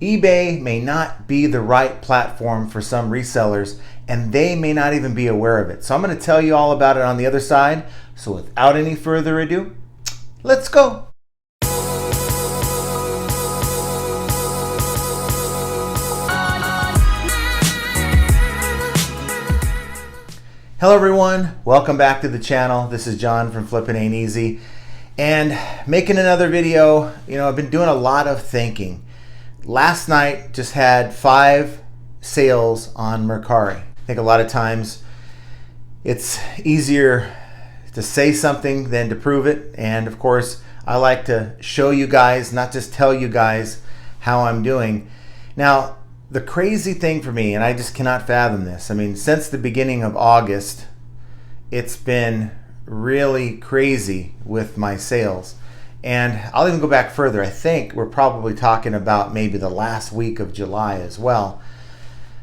eBay may not be the right platform for some resellers, and they may not even be aware of it. So I'm going to tell you all about it on the other side. So without any further ado, let's go. Hello everyone, welcome back to the channel. This is John from Flippin' Ain't Easy, and making another video. I've been doing a lot of thinking. Last night just had 5 sales on Mercari. I think a lot of times it's easier to say something than to prove it, and of course I like to show you guys, not just tell you guys how I'm doing. Now, the crazy thing for me, and I just cannot fathom this, since the beginning of August, it's been really crazy with my sales. And I'll even go back further. I think we're probably talking about maybe the last week of July as well.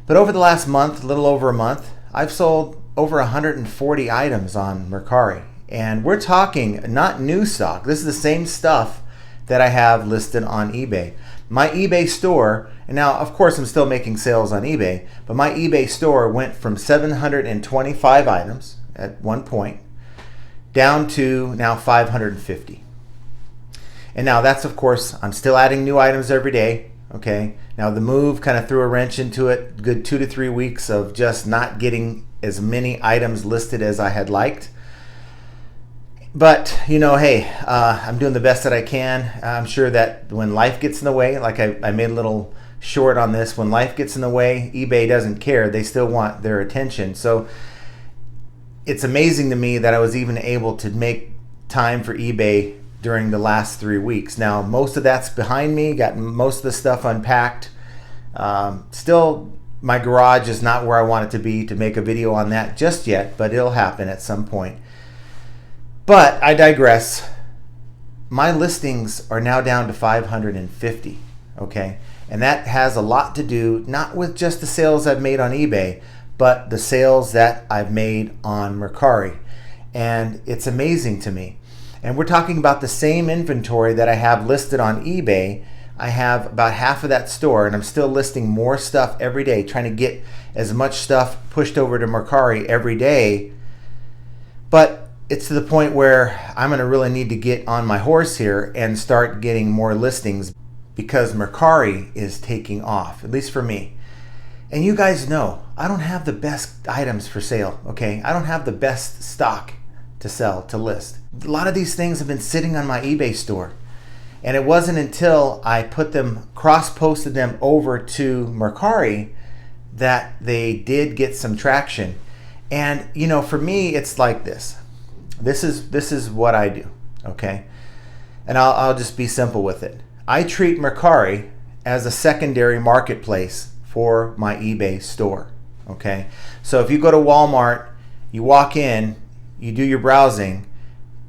But over the last month, a little over a month, I've sold over 140 items on Mercari. And we're talking not new stock. This is the same stuff that I have listed on eBay. My eBay store, and now of course I'm still making sales on eBay, but my eBay store went from 725 items at one point down to now 550. And now that's, of course, I'm still adding new items every day. Okay, now the move kind of threw a wrench into it. Good 2 to 3 weeks of just not getting as many items listed as I had liked. But hey, I'm doing the best that I can. I'm sure that when life gets in the way, like I made a little short on this, when life gets in the way, eBay doesn't care. They still want their attention. So it's amazing to me that I was even able to make time for eBay during the last 3 weeks. Now, most of that's behind me, got most of the stuff unpacked. Still, my garage is not where I want it to be to make a video on that just yet, but it'll happen at some point. But I digress. My listings are now down to 550, okay? And that has a lot to do, not with just the sales I've made on eBay, but the sales that I've made on Mercari. And it's amazing to me. And we're talking about the same inventory that I have listed on eBay. I have about half of that store, and I'm still listing more stuff every day, trying to get as much stuff pushed over to Mercari every day. But it's to the point where I'm going to really need to get on my horse here and start getting more listings, because Mercari is taking off, at least for me. And you guys know, I don't have the best items for sale, okay? I don't have the best stock to sell, to list. A lot of these things have been sitting on my eBay store. And it wasn't until I put them, cross-posted them over to Mercari, that they did get some traction. And for me, it's like this. This is what I do, okay? And I'll just be simple with it. I treat Mercari as a secondary marketplace for my eBay store, okay? So if you go to Walmart, you walk in, you do your browsing,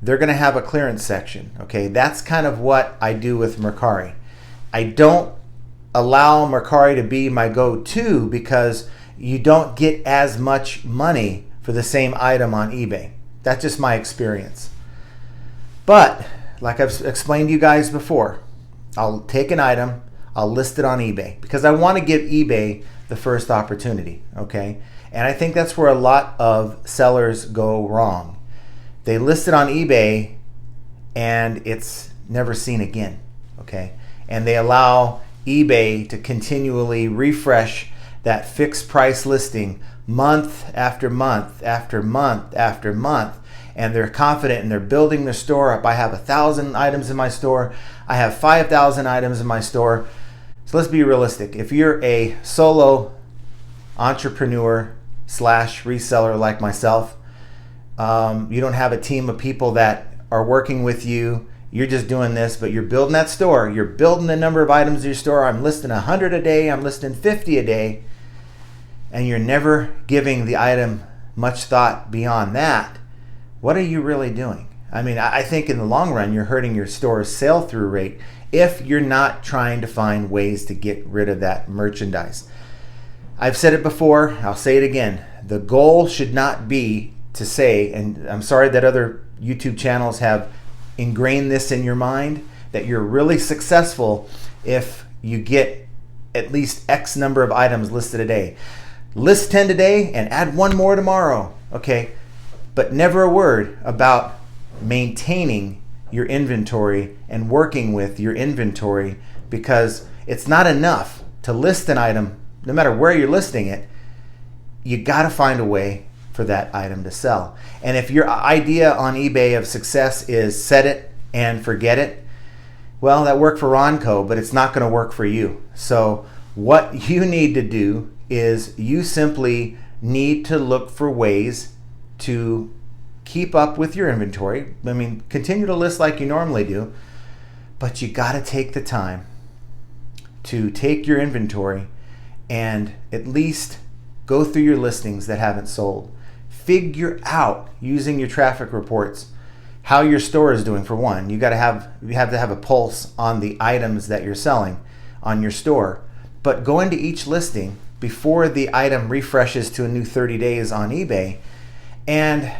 they're gonna have a clearance section, okay? That's kind of what I do with Mercari. I don't allow Mercari to be my go-to because you don't get as much money for the same item on eBay. That's just my experience. But like I've explained to you guys before, I'll take an item, I'll list it on eBay because I want to give eBay the first opportunity, okay? And I think that's where a lot of sellers go wrong. They list it on eBay and it's never seen again, okay? And they allow eBay to continually refresh that fixed price listing month after month after month after month, and they're confident and they're building their store up. I have 1,000 items in my store. I have 5,000 items in my store. So let's be realistic. If you're a solo entrepreneur slash reseller like myself, you don't have a team of people that are working with you. You're just doing this, but you're building that store. You're building the number of items in your store. I'm listing 100 a day. I'm listing 50 a day. And you're never giving the item much thought beyond that. What are you really doing? I think in the long run, you're hurting your store's sale-through rate if you're not trying to find ways to get rid of that merchandise. I've said it before, I'll say it again. The goal should not be to say, and I'm sorry that other YouTube channels have ingrained this in your mind, that you're really successful if you get at least X number of items listed a day. List 10 today and add one more tomorrow. Okay, but never a word about maintaining your inventory and working with your inventory, because it's not enough to list an item. No matter where you're listing it, you got to find a way for that item to sell. And if your idea on eBay of success is set it and forget it, well, that worked for Ronco, but it's not going to work for you. So what you need to do is you simply need to look for ways to keep up with your inventory. I mean, continue to list like you normally do, but you got to take the time to take your inventory and at least go through your listings that haven't sold. Figure out, using your traffic reports, how your store is doing. For one, you have to have a pulse on the items that you're selling on your store. But go into each listing before the item refreshes to a new 30 days on eBay and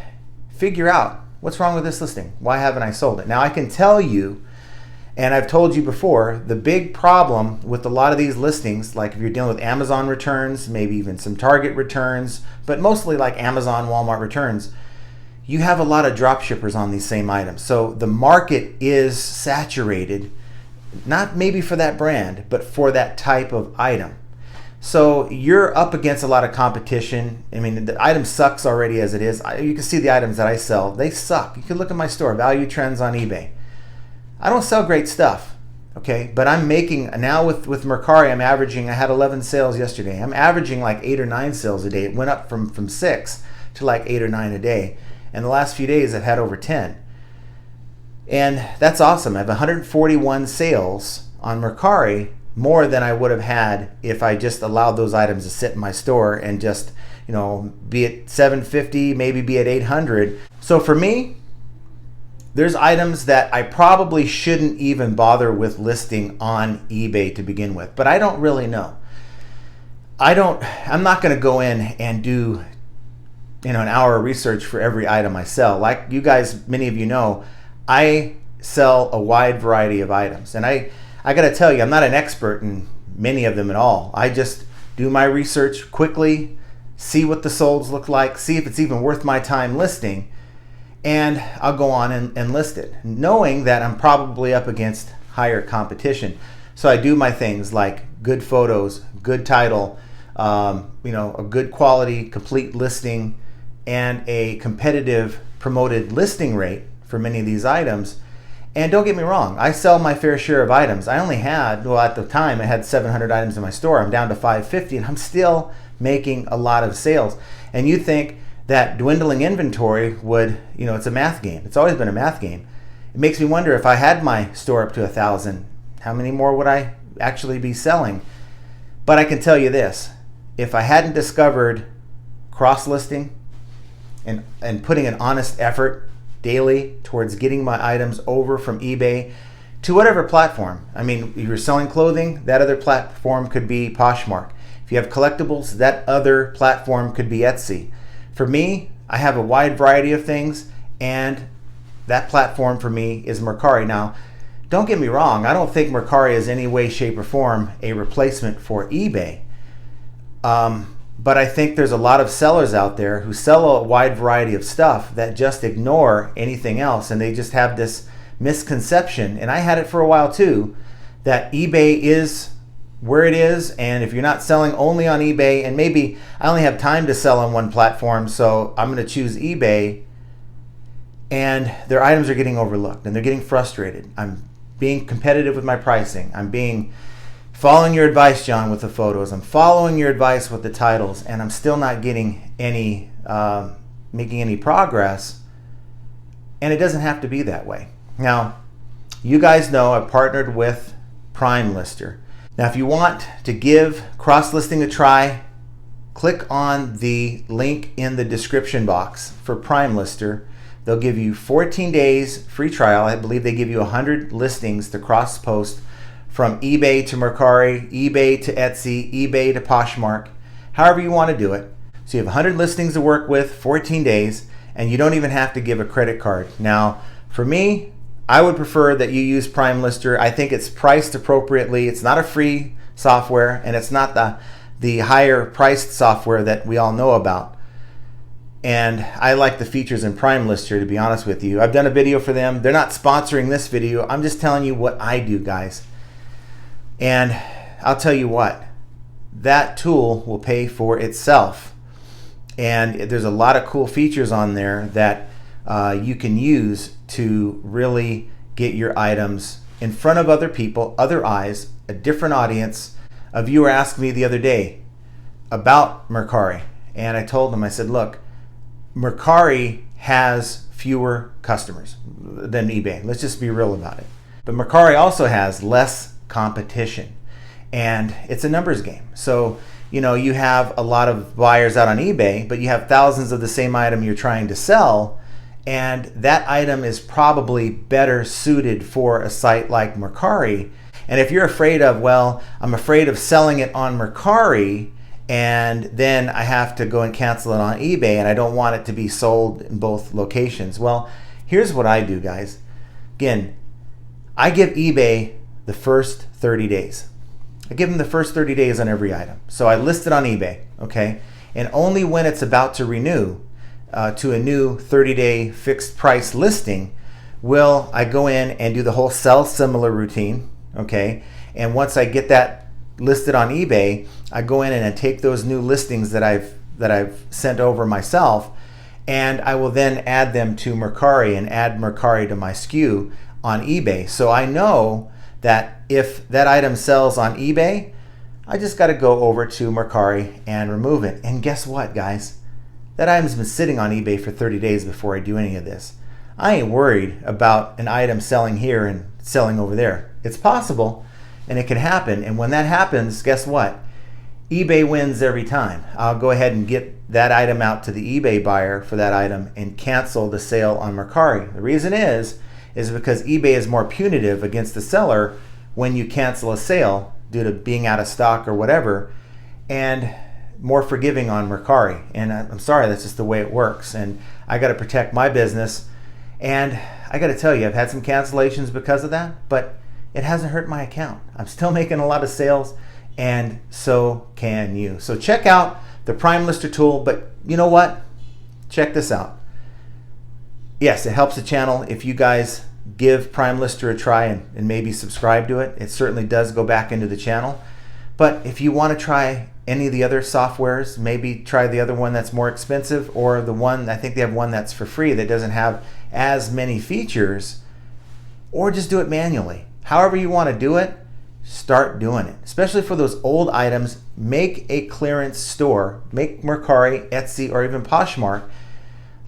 figure out what's wrong with this listing. Why haven't I sold it? Now, I can tell you, and I've told you before, the big problem with a lot of these listings, like if you're dealing with Amazon returns, maybe even some Target returns, but mostly like Amazon, Walmart returns, you have a lot of drop shippers on these same items. So the market is saturated, not maybe for that brand, but for that type of item. So you're up against a lot of competition. I mean, the item sucks already as it is. You can see the items that I sell, they suck. You can look at my store, Value Trends on eBay. I don't sell great stuff, okay? But I'm making, now with Mercari, I'm averaging, I had 11 sales yesterday. I'm averaging like 8 or 9 sales a day. It went up from 6 to like 8 or 9 a day. And the last few days I've had over 10. And that's awesome. I have 141 sales on Mercari, more than I would have had if I just allowed those items to sit in my store and just, be at 750, maybe be at 800. So for me, there's items that I probably shouldn't even bother with listing on eBay to begin with, but I don't really know. I'm not going to go in and do, an hour of research for every item I sell. Like you guys, many of you know, I sell a wide variety of items, and I got to tell you, I'm not an expert in many of them at all. I just do my research quickly, see what the solds look like, see if it's even worth my time listing, and I'll go on and list it, knowing that I'm probably up against higher competition. So I do my things like good photos, good title, a good quality, complete listing, and a competitive promoted listing rate for many of these items. And don't get me wrong, I sell my fair share of items. I only had, at the time I had 700 items in my store. I'm down to 550 and I'm still making a lot of sales. And you think that dwindling inventory would, it's a math game. It's always been a math game. It makes me wonder, if I had my store up to 1,000, how many more would I actually be selling? But I can tell you this, if I hadn't discovered cross-listing and putting an honest effort daily towards getting my items over from eBay to whatever platform. I mean, if you're selling clothing, that other platform could be Poshmark. If you have collectibles, that other platform could be Etsy. For me, I have a wide variety of things, and that platform for me is Mercari. Now, don't get me wrong, I don't think Mercari is any way, shape, or form a replacement for eBay. But I think there's a lot of sellers out there who sell a wide variety of stuff that just ignore anything else, and they just have this misconception, and I had it for a while too, that eBay is where it is, and if you're not selling only on eBay, and maybe I only have time to sell on one platform, so I'm going to choose eBay, and their items are getting overlooked, and they're getting frustrated. I'm being competitive with my pricing. I'm following your advice, John, with the photos. I'm following your advice with the titles, and I'm still not getting any, making any progress. And it doesn't have to be that way. Now, you guys know I've partnered with Prime Lister. Now, if you want to give cross-listing a try, click on the link in the description box for Prime Lister. They'll give you 14 days free trial. I believe they give you 100 listings to cross-post from eBay to Mercari, eBay to Etsy, eBay to Poshmark, however you want to do it. So you have 100 listings to work with, 14 days, and you don't even have to give a credit card. Now, for me, I would prefer that you use Prime Lister. I think it's priced appropriately. It's not a free software, and it's not the higher priced software that we all know about. And I like the features in PrimeLister, to be honest with you. I've done a video for them. They're not sponsoring this video. I'm just telling you what I do, guys. And I'll tell you what, that tool will pay for itself. And there's a lot of cool features on there that you can use to really get your items in front of other people, other eyes, a different audience. A viewer asked me the other day about Mercari, and I told him, I said, look, Mercari has fewer customers than eBay. Let's just be real about it. But Mercari also has less competition, and it's a numbers game. So, you know, you have a lot of buyers out on eBay, but you have thousands of the same item you're trying to sell, and that item is probably better suited for a site like Mercari. And if you're afraid of, well, I'm afraid of selling it on Mercari and then I have to go and cancel it on eBay, and I don't want it to be sold in both locations. Well, here's what I do, guys. Again, I give eBay the first 30 days. I give them the first 30 days on every item. So I list it on eBay, okay? And only when it's about to renew to a new 30-day fixed price listing will I go in and do the whole sell similar routine, okay? And once I get that listed on eBay, I go in and I take those new listings that I've sent over myself, and I will then add them to Mercari and add Mercari to my SKU on eBay. So I know that if that item sells on eBay, I just got to go over to Mercari and remove it. And guess what, guys? That item's been sitting on eBay for 30 days before I do any of this. I ain't worried about an item selling here and selling over there. It's possible, and it can happen. And when that happens, guess what? eBay wins every time. I'll go ahead and get that item out to the eBay buyer for that item and cancel the sale on Mercari. The reason is because eBay is more punitive against the seller when you cancel a sale due to being out of stock or whatever, and more forgiving on Mercari. And I'm sorry, that's just the way it works. And I got to protect my business. And I got to tell you, I've had some cancellations because of that, but it hasn't hurt my account. I'm still making a lot of sales, and so can you. So check out the PrimeLister tool, but you know what? Check this out. Yes, it helps the channel if you guys give PrimeLister a try and maybe subscribe to it. It certainly does go back into the channel. But if you want to try any of the other softwares, maybe try the other one that's more expensive, or the one, I think they have one that's for free that doesn't have as many features, or just do it manually. However you want to do it, start doing it. Especially for those old items, make a clearance store. Make Mercari, Etsy, or even Poshmark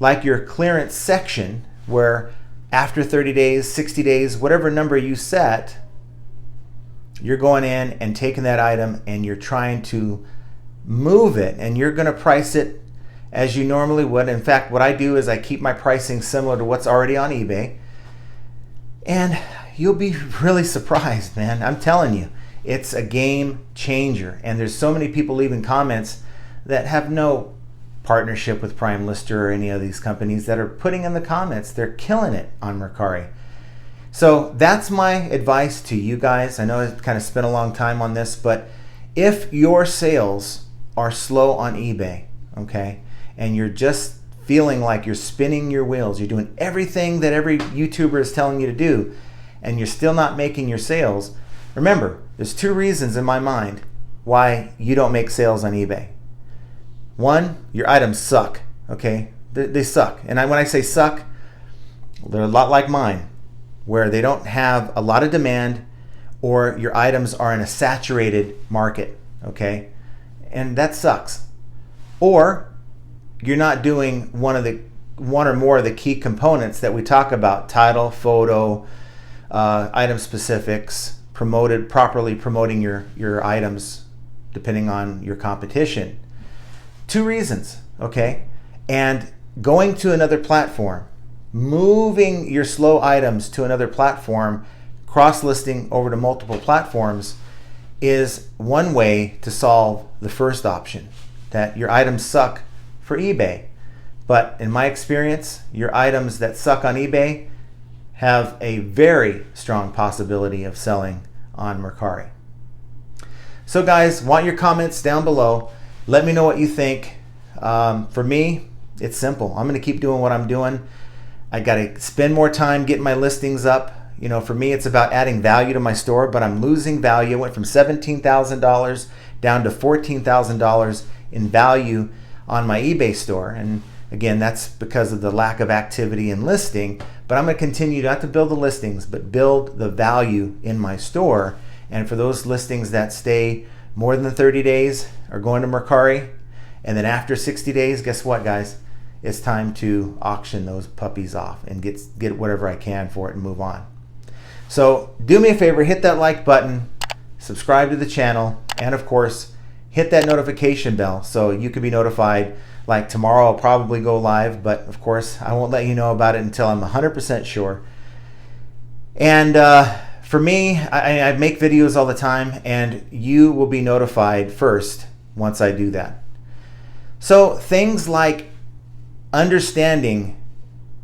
like your clearance section, where after 30 days, 60 days, whatever number you set, you're going in and taking that item and you're trying to move it, and you're going to price it as you normally would. In fact, what I do is I keep my pricing similar to what's already on eBay, and you'll be really surprised, man. I'm telling you, it's a game changer. And there's so many people leaving comments that have no partnership with PrimeLister or any of these companies that are putting in the comments. They're killing it on Mercari. So that's my advice to you guys. I know I kind of spent a long time on this, but if your sales are slow on eBay, okay, and you're just feeling like you're spinning your wheels, you're doing everything that every YouTuber is telling you to do, and you're still not making your sales, remember, there's two reasons in my mind why you don't make sales on eBay. One, your items suck, okay? They suck. And when I say suck, they're a lot like mine, where they don't have a lot of demand, or your items are in a saturated market, okay? And that sucks. Or you're not doing one or more of the key components that we talk about: title, photo, item specifics, properly promoting your items depending on your competition. Two reasons, okay? And going to another platform, moving your slow items to another platform, cross-listing over to multiple platforms, is one way to solve the first option, that your items suck for eBay. But in my experience, your items that suck on eBay have a very strong possibility of selling on Mercari. So guys, want your comments down below. Let me know what you think. For me, it's simple. I'm going to keep doing what I'm doing. I got to spend more time getting my listings up. You know, for me, it's about adding value to my store, but I'm losing value. I went from $17,000 down to $14,000 in value on my eBay store. And again, that's because of the lack of activity in listing. But I'm going to continue not to build the listings, but build the value in my store. And for those listings that stay more than 30 days are going to Mercari. And then after 60 days, guess what, guys? It's time to auction those puppies off and get whatever I can for it and move on. So do me a favor, hit that like button, subscribe to the channel, and of course, hit that notification bell so you can be notified. Like tomorrow, I'll probably go live, but of course, I won't let you know about it until I'm 100% sure. And for me, I make videos all the time, and you will be notified first once I do that. So things like understanding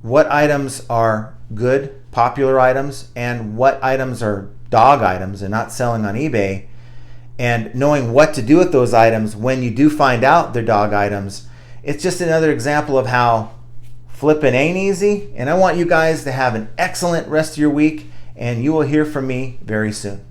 what items are good, popular items, and what items are dog items and not selling on eBay, and knowing what to do with those items when you do find out they're dog items. It's just another example of how flipping ain't easy. And I want you guys to have an excellent rest of your week, and you will hear from me very soon.